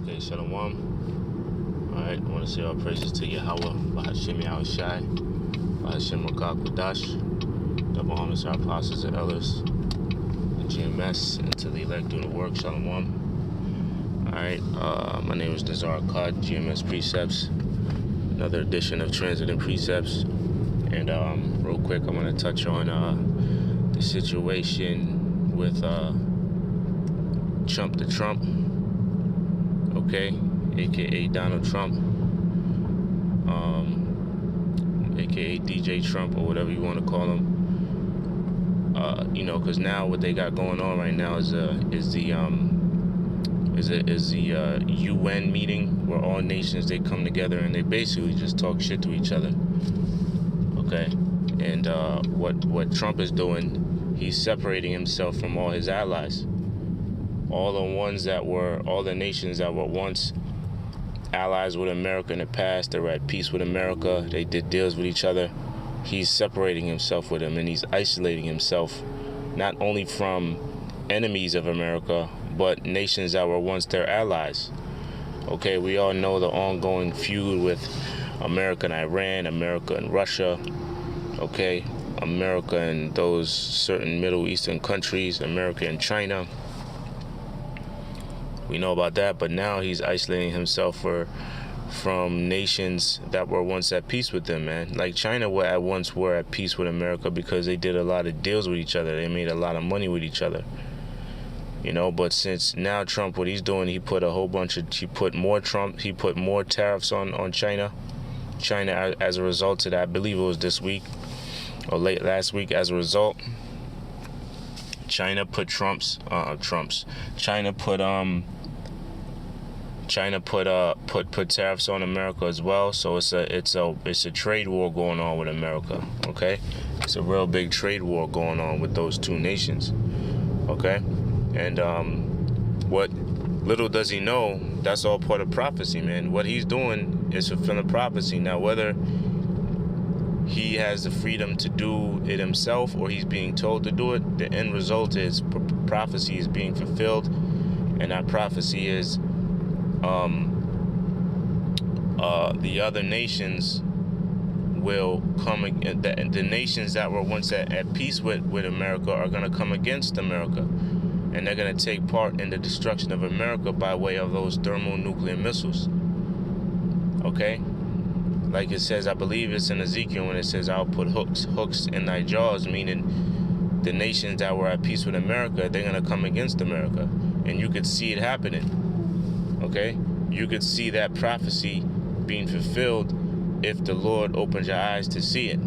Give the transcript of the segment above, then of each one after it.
Okay, shalawam. Alright, I want to say all praises to Yahawah, bahasham, Yahawashi, bahasham, Qudash, double honors to our apostles and elders, the GMS, and to the elect doing the work, shalawam. Alright, my name is Nazar Akkad, GMS Precepts, another edition of Transiting Precepts. And real quick, I want to touch on the situation with Trump the Trump, okay, aka Donald Trump, aka DJ Trump, or whatever you want to call him. Because now what they got going on right now is the UN meeting where all nations, they come together and they basically just talk shit to each other. Okay, and what Trump is doing, he's separating himself from all his allies. All the nations that were once allies with America in the past, they were at peace with America, they did deals with each other. He's separating himself with them, and he's isolating himself not only from enemies of America, but nations that were once their allies. Okay, we all know the ongoing feud with America and Iran, America and Russia, okay, America and those certain Middle Eastern countries, America and China. We know about that, but now he's isolating himself from nations that were once at peace with them, man. Like China once were at peace with America because they did a lot of deals with each other. They made a lot of money with each other. But since now Trump, what he's doing, he put more tariffs on China. China, as a result of that, I believe it was this week or late last week, as a result, China put tariffs on America as well. So it's a trade war going on with America. Okay, it's a real big trade war going on with those two nations. Okay, and what little does he know, that's all part of prophecy, man. What he's doing is fulfilling prophecy. Now, whether he has the freedom to do it himself or he's being told to do it, the end result is prophecy is being fulfilled, and that prophecy is the other nations will come. The nations that were once at peace with America are going to come against America, and they're going to take part in the destruction of America by way of those thermonuclear missiles. Okay, like it says, I believe it's in Ezekiel when it says, I'll put hooks in thy jaws, meaning the nations that were at peace with America, they're going to come against America. And you could see it happening. Okay, you could see that prophecy being fulfilled if the Lord opens your eyes to see it.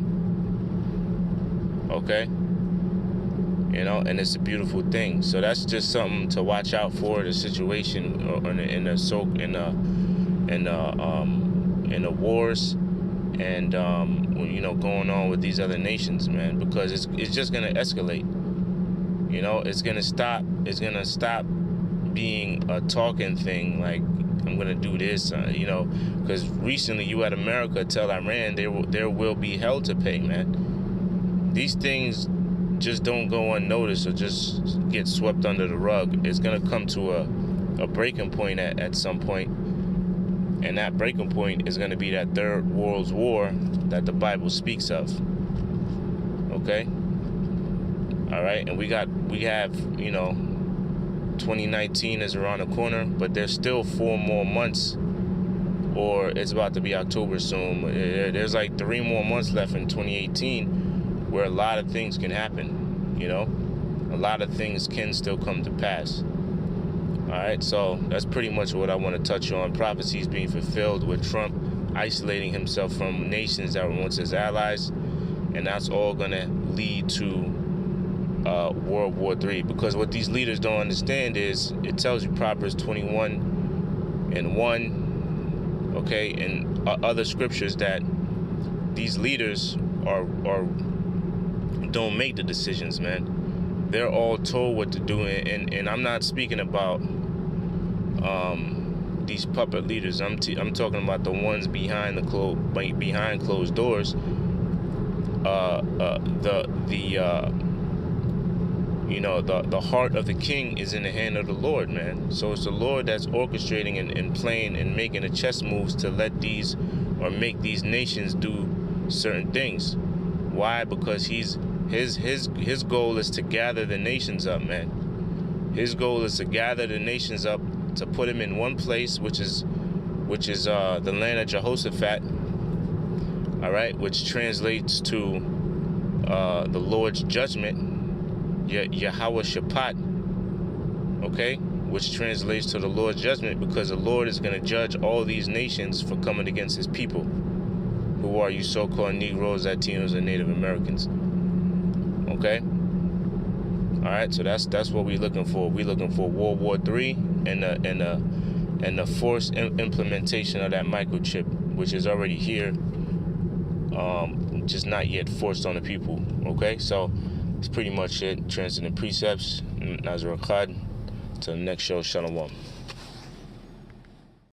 Okay, and it's a beautiful thing. So that's just something to watch out for, the situation in the wars and going on with these other nations, man, because it's just gonna escalate. It's gonna stop being a talking thing, like I'm gonna do this, because recently you had America tell Iran there will be hell to pay, man. These things just don't go unnoticed or just get swept under the rug. It's gonna come to a breaking point at some point, and that breaking point is gonna be that third world war that the Bible speaks of. Okay, all right, and we have 2019 is around the corner, but there's still 4 more months, or it's about to be October soon. There's like 3 more months left in 2018 where a lot of things can happen. A lot of things can still come to pass. All right, so that's pretty much what I want to touch on. Prophecies being fulfilled with Trump isolating himself from nations that were once his allies, and that's all going to lead to World War III. Because what these leaders don't understand is, it tells you Proverbs 21:1, okay, and other scriptures, that these leaders don't make the decisions, man. They're all told what to do, and I'm not speaking about these puppet leaders. I'm talking about the ones behind closed doors. You know, the heart of the king is in the hand of the Lord, man. So it's the Lord that's orchestrating and playing and making the chess moves to let these or make these nations do certain things. Why? Because his goal is to gather the nations up, man. His goal is to gather the nations up, to put them in one place, which is the land of Jehoshaphat. All right, which translates to the Lord's judgment. Yahawah Shaphat, okay, which translates to the Lord's judgment, because the Lord is going to judge all these nations for coming against his people, who are you so-called Negroes, Latinos, and Native Americans. Okay, all right, so that's what we're looking for. We're looking for World War III and the forced implementation of that microchip, which is already here, just not yet forced on the people. Okay, so that's pretty much it. Transcendent Precepts, Nazar Khad. Till the next show, shalawam.